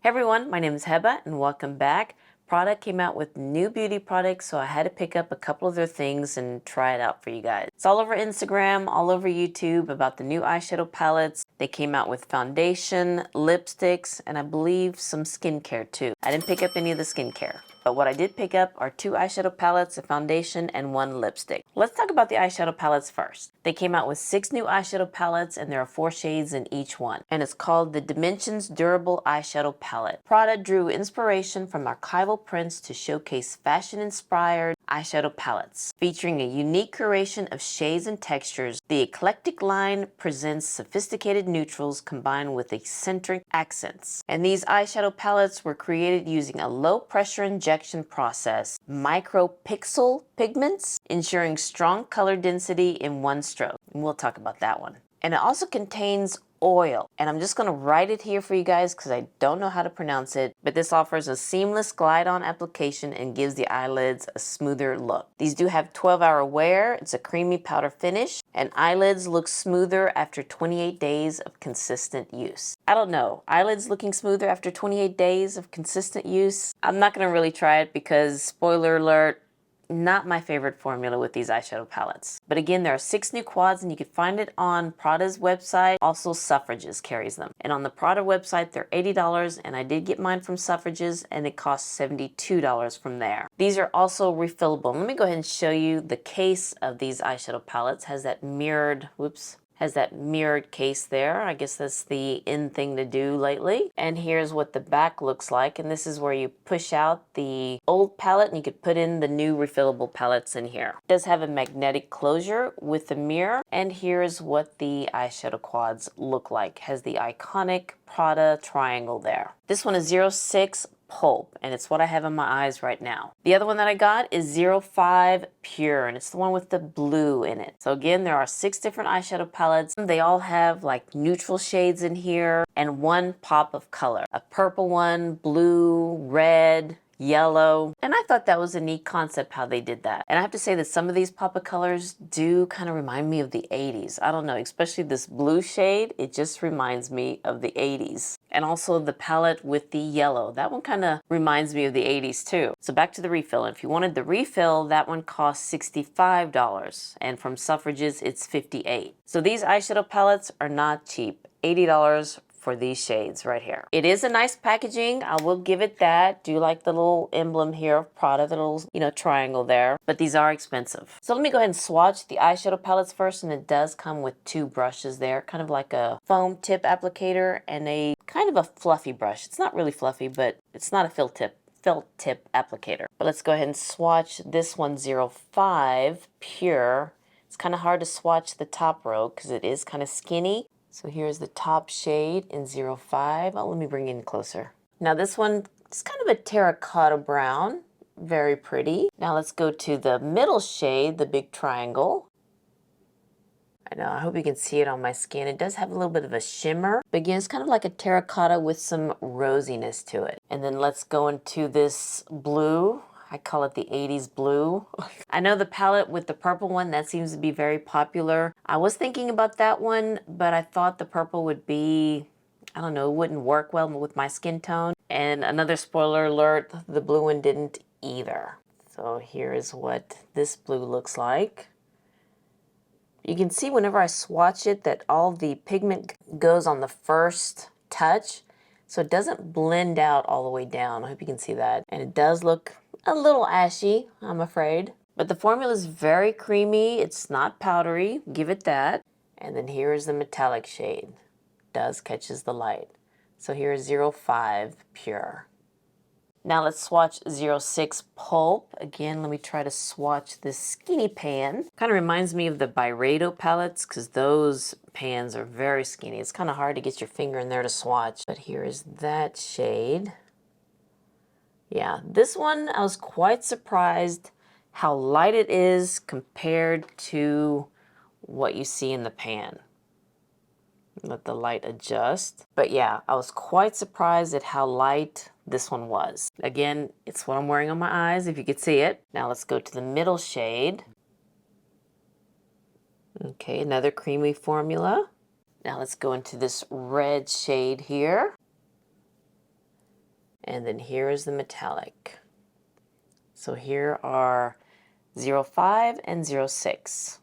Hey everyone, my name is Heba and welcome back. Prada came out with new beauty products, so I had to pick up a couple of their things and try it out for you guys. It's all over Instagram, all over YouTube about the new eyeshadow palettes. They came out with foundation, lipsticks, and I believe some skincare too. I didn't pick up any of the skincare, but what I did pick up are 2 eyeshadow palettes, a foundation, and 1 lipstick. Let's talk about the eyeshadow palettes first. They came out with 6 new eyeshadow palettes and there are 4 shades in each one. And it's called the Dimensions Durable Eyeshadow Palette. Prada drew inspiration from archival prints to showcase fashion-inspired eyeshadow palettes. Featuring a unique curation of shades and textures, the eclectic line presents sophisticated neutrals combined with eccentric accents. And these eyeshadow palettes were created using a low-pressure injection process, micro-pixel pigments, ensuring strong color density in one stroke. And we'll talk about that one. And it also contains oil, and I'm just going to write it here for you guys because I don't know how to pronounce it, but this offers a seamless glide-on application and gives the eyelids a smoother look. These do have 12-hour wear, it's a creamy powder finish, and eyelids look smoother after 28 days of consistent use. I don't know, eyelids looking smoother after 28 days of consistent use? I'm not going to really try it because, spoiler alert, not my favorite formula with these eyeshadow palettes. But again, there are 6 new quads and you can find it on Prada's website. Also, Suffrages carries them. And on the Prada website, they're $80 and I did get mine from Suffrages and it costs $72 from there. These are also refillable. Let me go ahead and show you the case of these eyeshadow palettes. Has that mirrored, has that mirrored case there. I guess that's the in thing to do lately. And here's what the back looks like. And this is where you push out the old palette and you could put in the new refillable palettes in here. It does have a magnetic closure with the mirror. And here's what the eyeshadow quads look like. Has the iconic Prada triangle there. This one is 06 Pulp, and it's what I have in my eyes right now. The other one that I got is 05 Pure, and it's the one with the blue in it. So again, there are 6 different eyeshadow palettes. They all have like neutral shades in here and 1 pop of color. A purple one, blue, red, yellow. And I thought that was a neat concept how they did that. And I have to say that some of these pop of colors do kind of remind me of the 80s. I don't know, especially this blue shade, it just reminds me of the 80s. And also the palette with the yellow. That one kind of reminds me of the 80s too. So back to the refill. If you wanted the refill, that one costs $65. And from Suffrages, it's $58. So these eyeshadow palettes are not cheap. $80 for these shades right here. It is a nice packaging. I will give it that. Do like the little emblem here of Prada, the little, triangle there. But these are expensive. So let me go ahead and swatch the eyeshadow palettes first. And it does come with 2 brushes there, kind of like a foam tip applicator and a kind of a fluffy brush. It's not really fluffy, but it's not a felt tip applicator. But let's go ahead and swatch this one, 05 Pure. It's kind of hard to swatch the top row because it is kind of skinny. So here's the top shade in 05. Oh, let me bring it in closer. Now this one is kind of a terracotta brown. Very pretty. Now let's go to the middle shade, the big triangle. I know, I hope you can see it on my skin. It does have a little bit of a shimmer. But again, it's kind of like a terracotta with some rosiness to it. And then let's go into this blue. I call it the 80s blue. I know the palette with the purple one, that seems to be very popular. I was thinking about that one, but I thought the purple would be, I don't know, it wouldn't work well with my skin tone. And another spoiler alert, the blue one didn't either. So here is what this blue looks like. You can see whenever I swatch it that all the pigment goes on the first touch. So it doesn't blend out all the way down. I hope you can see that. And it does look a little ashy, I'm afraid. But the formula is very creamy. It's not powdery. Give it that. And then here is the metallic shade. Does catches the light. So here is 05 Pure. Now let's swatch 06 Pulp. Again, let me try to swatch this skinny pan. Kind of reminds me of the Byredo palettes because those pans are very skinny. It's kind of hard to get your finger in there to swatch. But here is that shade. Yeah, this one I was quite surprised how light it is compared to what you see in the pan. Let the light adjust. But yeah, I was quite surprised at how light this one was. Again, it's what I'm wearing on my eyes, if you could see it. Now let's go to the middle shade. Okay, another creamy formula. Now let's go into this red shade here. And then here is the metallic. So here are 05 and 06.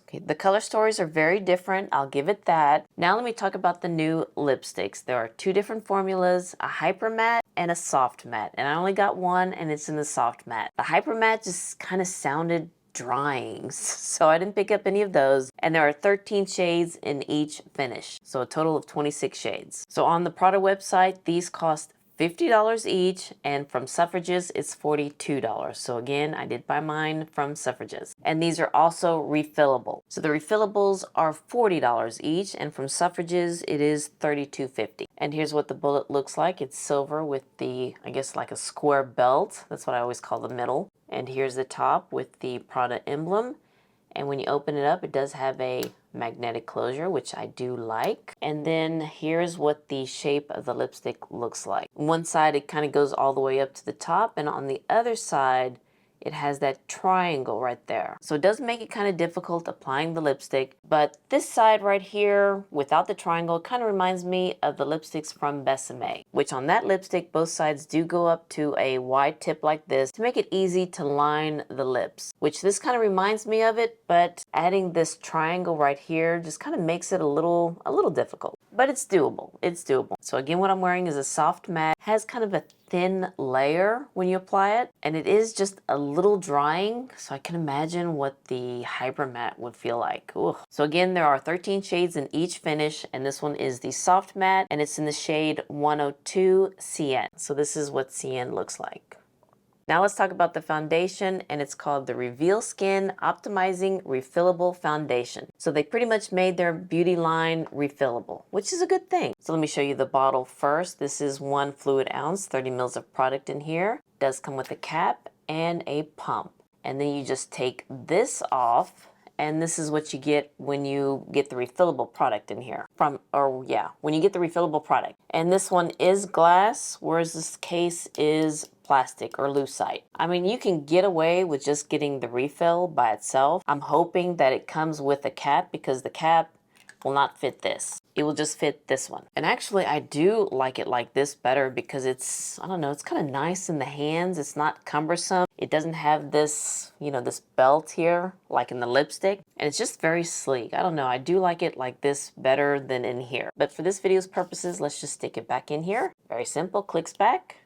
Okay, the color stories are very different, I'll give it that. Now let me talk about the new lipsticks. There are two different formulas, a hyper matte and a soft matte. And I only got one and it's in the soft matte. The hyper matte just kind of sounded drying, so I didn't pick up any of those. And there are 13 shades in each finish, so a total of 26 shades. So on the Prada website, these cost $50 each, and from Suffrages it's $42. So again, I did buy mine from Suffrages. And these are also refillable. So the refillables are $40 each, and from Suffrages it is $32.50. And here's what the bullet looks like. It's silver with the, I guess like a square belt. That's what I always call the middle. And here's the top with the Prada emblem. And when you open it up, it does have a magnetic closure, which I do like. And then here's what the shape of the lipstick looks like. On one side, it kind of goes all the way up to the top, and on the other side, it has that triangle right there. So it does make it kind of difficult applying the lipstick, but this side right here, without the triangle, kind of reminds me of the lipsticks from Besame, which on that lipstick, both sides do go up to a wide tip like this to make it easy to line the lips, which this kind of reminds me of it, but adding this triangle right here just kind of makes it a little difficult, but it's doable. It's doable. So again, what I'm wearing is a soft matte, has kind of a thin layer when you apply it, and it is just a little drying, so I can imagine what the hyper matte would feel like. Ooh. So again, there are 13 shades in each finish, and this one is the soft matte, and it's in the shade 102 CN. So this is what CN looks like. Now let's talk about the foundation, and it's called the Reveal Skin Optimizing Refillable Foundation. So they pretty much made their beauty line refillable, which is a good thing. So let me show you the bottle first. This is 1 fluid ounce, 30 mils of product in here. It does come with a cap and a pump. And then you just take this off, and this is what you get when you get the refillable product in here. When you get the refillable product. And this one is glass, whereas this case is plastic or lucite. I mean, you can get away with just getting the refill by itself. I'm hoping that it comes with a cap, because the cap will not fit this. It will just fit this one. And actually, I do like it like this better because it's, I don't know, it's kind of nice in the hands. It's not cumbersome. It doesn't have this, you know, this belt here, like in the lipstick. And it's just very sleek. I don't know, I do like it like this better than in here. But for this video's purposes, let's just stick it back in here. Very simple, clicks back,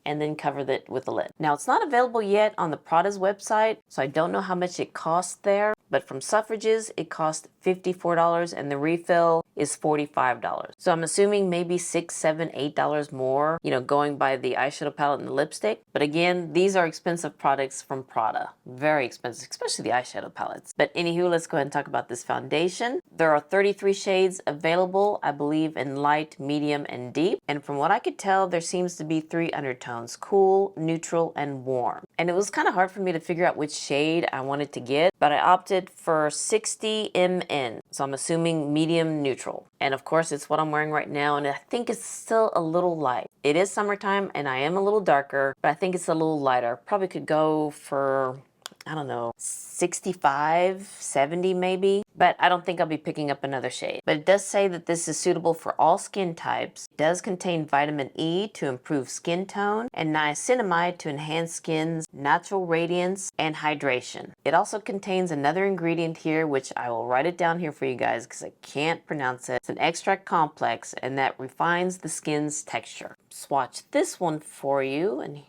and then cover it with the lid. Now, it's not available yet on the Prada's website, so I don't know how much it costs there, but from Suffrages, it cost $54, and the refill is $45. So I'm assuming maybe $6, $7, $8 more, you know, going by the eyeshadow palette and the lipstick. But again, these are expensive products from Prada. Very expensive, especially the eyeshadow palettes. But anywho, let's go ahead and talk about this foundation. There are 33 shades available, I believe, in light, medium, and deep. And from what I could tell, there seems to be 3 undertones: cool, neutral, and warm. And it was kind of hard for me to figure out which shade I wanted to get, but I opted for 60 MN. So I'm assuming medium neutral. And of course, it's what I'm wearing right now, and I think it's still a little light. It is summertime, and I am a little darker, but I think it's a little lighter. Probably could go for, I don't know, 65, 70 maybe. But I don't think I'll be picking up another shade. But it does say that this is suitable for all skin types. It does contain vitamin E to improve skin tone, and niacinamide to enhance skin's natural radiance and hydration. It also contains another ingredient here, which I will write it down here for you guys because I can't pronounce it. It's an extract complex, and that refines the skin's texture. Swatch this one for you, and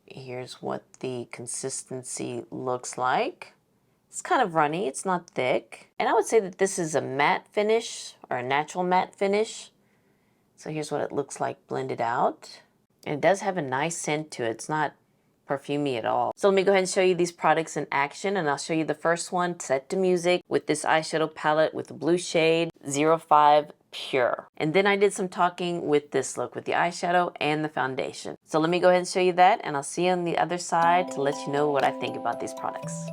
here's what the consistency looks like. It's kind of runny, it's not thick. And I would say that this is a matte finish, or a natural matte finish. So here's what it looks like blended out. And it does have a nice scent to it. It's not perfumey at all. So let me go ahead and show you these products in action, and I'll show you the first one set to music with this eyeshadow palette with the blue shade 05 Pure. And then I did some talking with this look with the eyeshadow and the foundation. So let me go ahead and show you that, and I'll see you on the other side to let you know what I think about these products.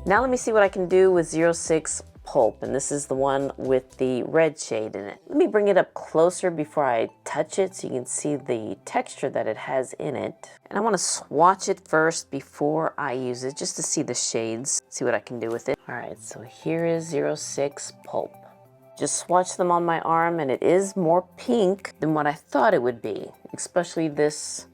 Now let me see what I can do with 06 Pulp, and this is the one with the red shade in it. Let me bring it up closer before I touch it so you can see the texture that it has in it. And I want to swatch it first before I use it, just to see the shades, see what I can do with it. All right, so here is 06 Pulp. Just swatch them on my arm, and it is more pink than what I thought it would be, especially this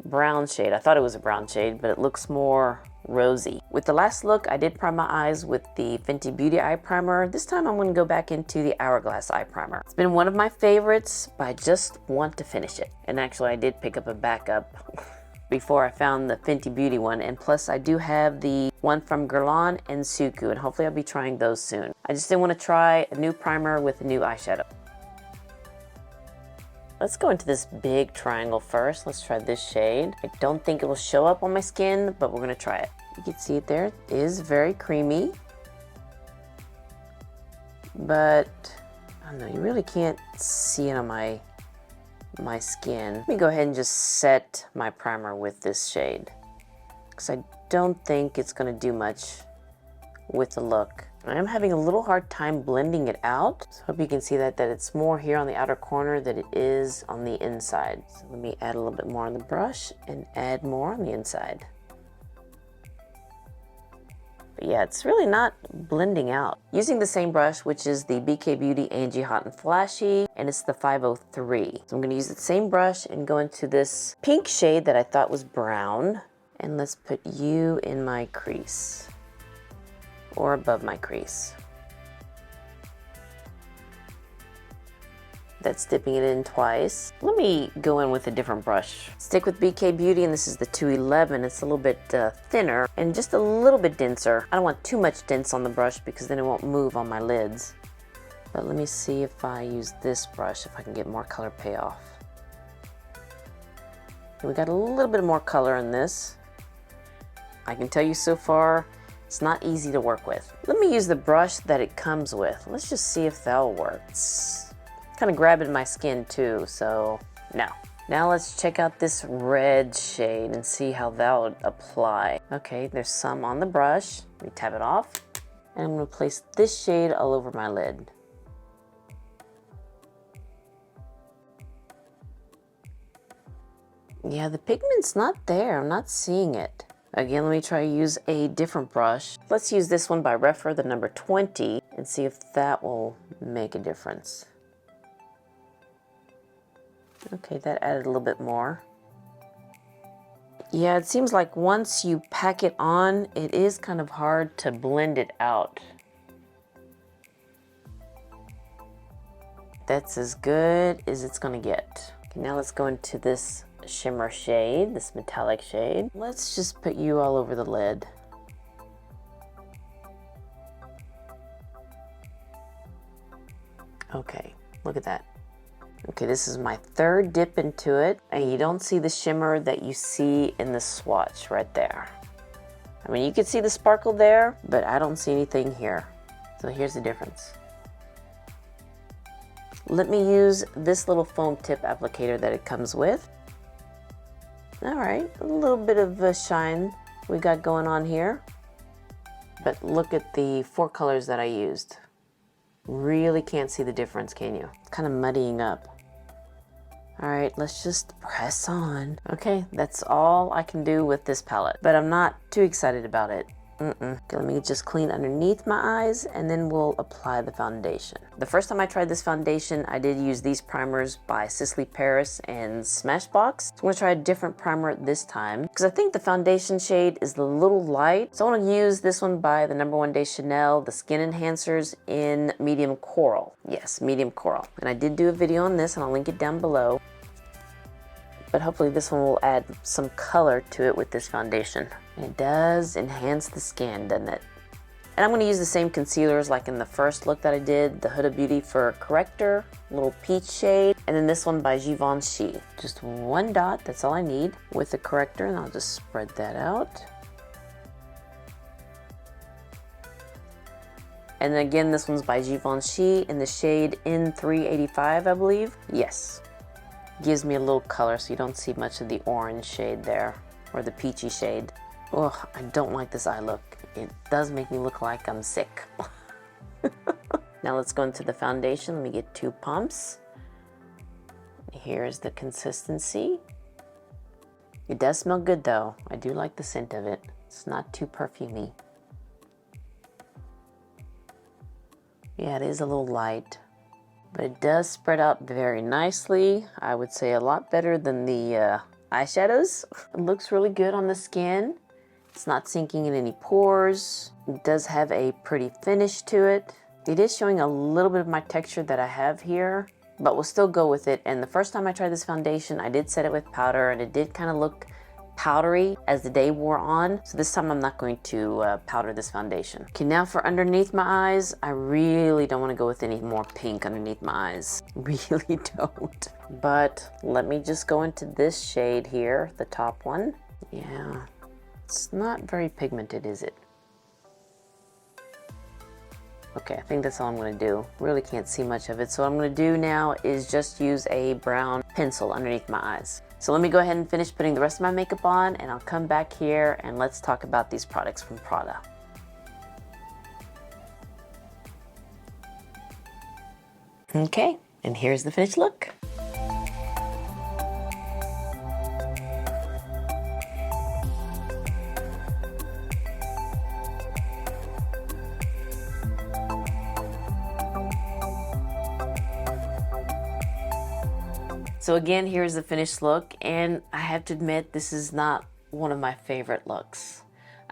brown shade. I thought it was a brown shade, but it looks more rosy. With the last look, I did prime my eyes with the Fenty Beauty eye primer. This time I'm going to go back into the Hourglass eye primer. It's been one of my favorites, but I just want to finish it. And actually I did pick up a backup before I found the Fenty Beauty one, and plus I do have the one from Guerlain and Suku, and hopefully I'll be trying those soon. I just didn't want to try a new primer with a new eyeshadow. Let's go into this big triangle first. Let's try this shade. I don't think it will show up on my skin, but we're gonna try it. You can see it there. It is very creamy, but I don't know, you really can't see it on my skin. Let me go ahead and just set my primer with this shade, because I don't think it's gonna do much with the look. I am having a little hard time blending it out. So hope you can see that it's more here on the outer corner than it is on the inside. So let me add a little bit more on the brush and add more on the inside. But yeah, it's really not blending out. Using the same brush, which is the BK Beauty Angie Hot and Flashy, and it's the 503. So I'm gonna use the same brush and go into this pink shade that I thought was brown. And let's put you in my crease, or above my crease. That's dipping it in twice. Let me go in with a different brush. Stick with BK Beauty, and this is the 211. It's a little bit thinner and just a little bit denser. I don't want too much dense on the brush because then it won't move on my lids. But let me see if I use this brush, if I can get more color payoff. We got a little bit more color in this. I can tell you so far, it's not easy to work with. Let me use the brush that it comes with. Let's just see if that'll work. It's kind of grabbing my skin too, so no. Now let's check out this red shade and see how that would apply. Okay, there's some on the brush. Let me tap it off. And I'm gonna place this shade all over my lid. Yeah, the pigment's not there. I'm not seeing it. Again, let me try to use a different brush. Let's use this one by Refer, the number 20, and see if that will make a difference. Okay, that added a little bit more. Yeah, it seems like once you pack it on, it is kind of hard to blend it out. That's as good as it's gonna get. Okay, now let's go into this shimmer shade, this metallic shade. Let's just put you all over the lid. Okay, look at that. Okay, this is my third dip into it, and you don't see the shimmer that you see in the swatch right there. I mean, you can see the sparkle there, but I don't see anything here. So here's the difference. Let me use this little foam tip applicator that it comes with. All right, a little bit of a shine we got going on here. But look at the 4 colors that I used. Really can't see the difference, can you? It's kind of muddying up. All right, let's just press on. Okay, that's all I can do with this palette, but I'm not too excited about it. Okay, let me just clean underneath my eyes, and then we'll apply the foundation. The first time I tried this foundation, I did use these primers by Sisley Paris and Smashbox. So I'm gonna try a different primer this time, because I think the foundation shade is a little light. So I wanna use this one by the number 1 Day Chanel, the Skin Enhancers in medium coral. Yes, medium coral. And I did do a video on this, and I'll link it down below. But hopefully this one will add some color to it with this foundation. It does enhance the skin, doesn't it? And I'm going to use the same concealers like in the first look that I did, the Huda Beauty for corrector, little peach shade, and then this one by Givenchy. Just 1 dot, that's all I need with the corrector, and I'll just spread that out. And then again, this one's by Givenchy in the shade N385, I believe. Yes. Gives me a little color so you don't see much of the orange shade there, or the peachy shade. Oh, I don't like this eye look. It does make me look like I'm sick. Now let's go into the foundation. Let me get 2 pumps. Here's the consistency. It does smell good though. I do like the scent of it. It's not too perfumey. Yeah, it is a little light, but it does spread out very nicely. I would say a lot better than the eyeshadows. It looks really good on the skin. It's not sinking in any pores. It does have a pretty finish to it. It is showing a little bit of my texture that I have here, but we'll still go with it. And the first time I tried this foundation, I did set it with powder and it did kind of look powdery as the day wore on. So this time I'm not going to powder this foundation. Okay, now for underneath my eyes, I really don't want to go with any more pink underneath my eyes. Really don't. But let me just go into this shade here, the top one. Yeah, it's not very pigmented, is it? Okay, I think that's all I'm gonna do. Really can't see much of it. So what I'm gonna do now is just use a brown pencil underneath my eyes. So let me go ahead and finish putting the rest of my makeup on and I'll come back here and let's talk about these products from Prada. Okay, and here's the finished look. So again, here's the finished look, and I have to admit, this is not one of my favorite looks.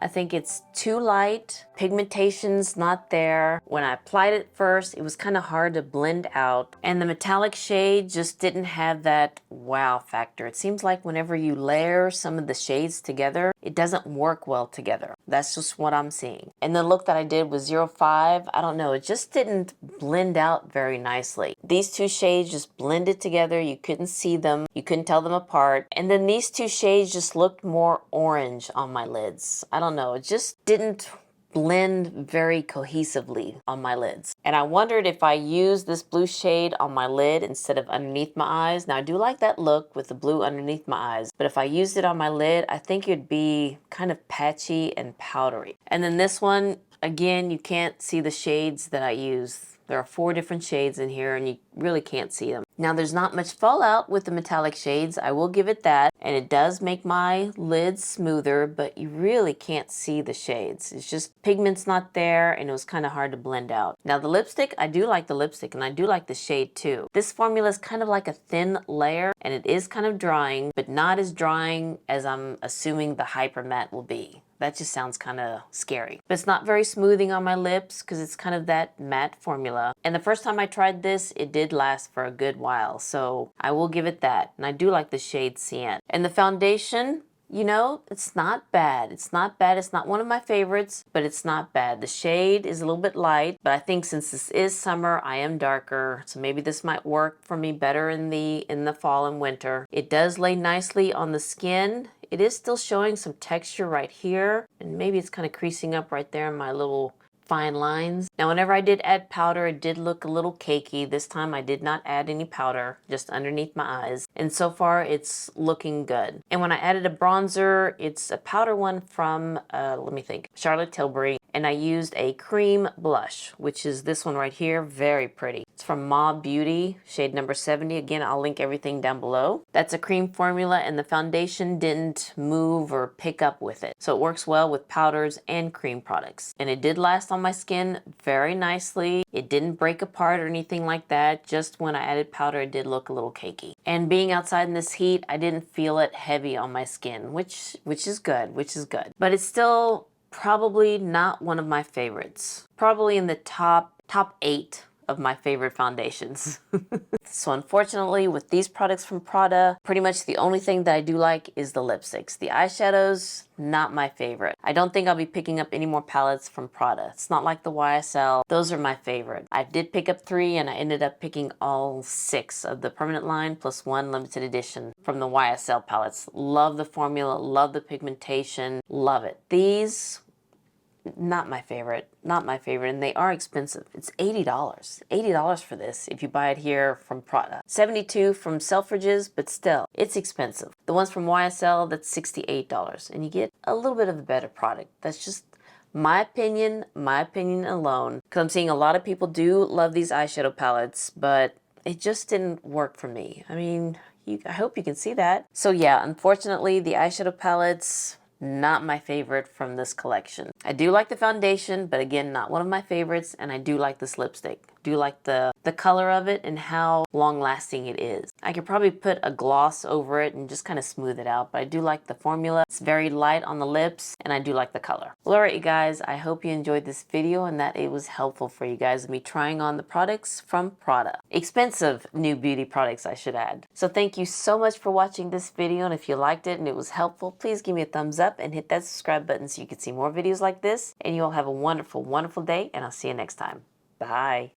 I think it's too light, pigmentation's not there. When I applied it first, it was kind of hard to blend out, and the metallic shade just didn't have that wow factor. It seems like whenever you layer some of the shades together, it doesn't work well together. That's just what I'm seeing. And the look that I did was 05, I don't know, it just didn't blend out very nicely. These 2 shades just blended together, you couldn't see them, you couldn't tell them apart. And then these 2 shades just looked more orange on my lids. I don't know, it just didn't blend very cohesively on my lids. And I wondered if I used this blue shade on my lid instead of underneath my eyes. Now I do like that look with the blue underneath my eyes, but if I used it on my lid, I think it'd be kind of patchy and powdery. And then this one, again, you can't see the shades that I use. There are 4 different shades in here and you really can't see them. Now there's not much fallout with the metallic shades, I will give it that, and it does make my lids smoother, but you really can't see the shades. It's just pigment's not there and it was kind of hard to blend out. Now the lipstick, I do like the lipstick and I do like the shade too. This formula is kind of like a thin layer and it is kind of drying, but not as drying as I'm assuming the Hyper Matte will be. That just sounds kind of scary. But it's not very smoothing on my lips because it's kind of that matte formula. And the first time I tried this, it did last for a good while. So I will give it that. And I do like the shade Cyan. And the foundation, you know, it's not bad. It's not bad. It's not one of my favorites, but it's not bad. The shade is a little bit light, but I think since this is summer, I am darker. So maybe this might work for me better in the fall and winter. It does lay nicely on the skin. It is still showing some texture right here, and maybe it's kind of creasing up right there in my little fine lines. Now, whenever I did add powder, it did look a little cakey. This time I did not add any powder, just underneath my eyes. And so far it's looking good. And when I added a bronzer, it's a powder one from, let me think, Charlotte Tilbury. And I used a cream blush, which is this one right here, very pretty. It's from Mob Beauty, shade number 70. Again, I'll link everything down below. That's a cream formula and the foundation didn't move or pick up with it. So it works well with powders and cream products. And it did last on my skin very nicely. It didn't break apart or anything like that. Just when I added powder, it did look a little cakey. And being outside in this heat, I didn't feel it heavy on my skin, which is good, But it's still probably not one of my favorites. Probably in the top 8 of my favorite foundations. So unfortunately, with these products from Prada, pretty much the only thing that I do like is the lipsticks. The eyeshadows, not my favorite. I don't think I'll be picking up any more palettes from Prada. It's not like the YSL. Those are my favorite. I did pick up 3 and I ended up picking all 6 of the permanent line plus 1 limited edition from the YSL palettes. Love the formula, love the pigmentation, love it. These, Not my favorite. Not my favorite. And they are expensive. It's $80. $80 for this if you buy it here from Prada. $72 from Selfridges, but still, it's expensive. The ones from YSL, that's $68. And you get a little bit of a better product. That's just my opinion alone. Because I'm seeing a lot of people do love these eyeshadow palettes, but it just didn't work for me. I mean, I hope you can see that. So yeah, unfortunately, the eyeshadow palettes, not my favorite from this collection. I do like the foundation, but again, not one of my favorites, and I do like this lipstick. Do like the color of it and how long lasting it is. I could probably put a gloss over it and just kind of smooth it out, but I do like the formula. It's very light on the lips, and I do like the color. Well, alright you guys, I hope you enjoyed this video and that it was helpful for you guys, me trying on the products from Prada. Expensive new beauty products, I should add. So thank you so much for watching this video, and if you liked it and it was helpful, please give me a thumbs up and hit that subscribe button so you can see more videos like this. And you all have a wonderful, wonderful day, and I'll see you next time. Bye.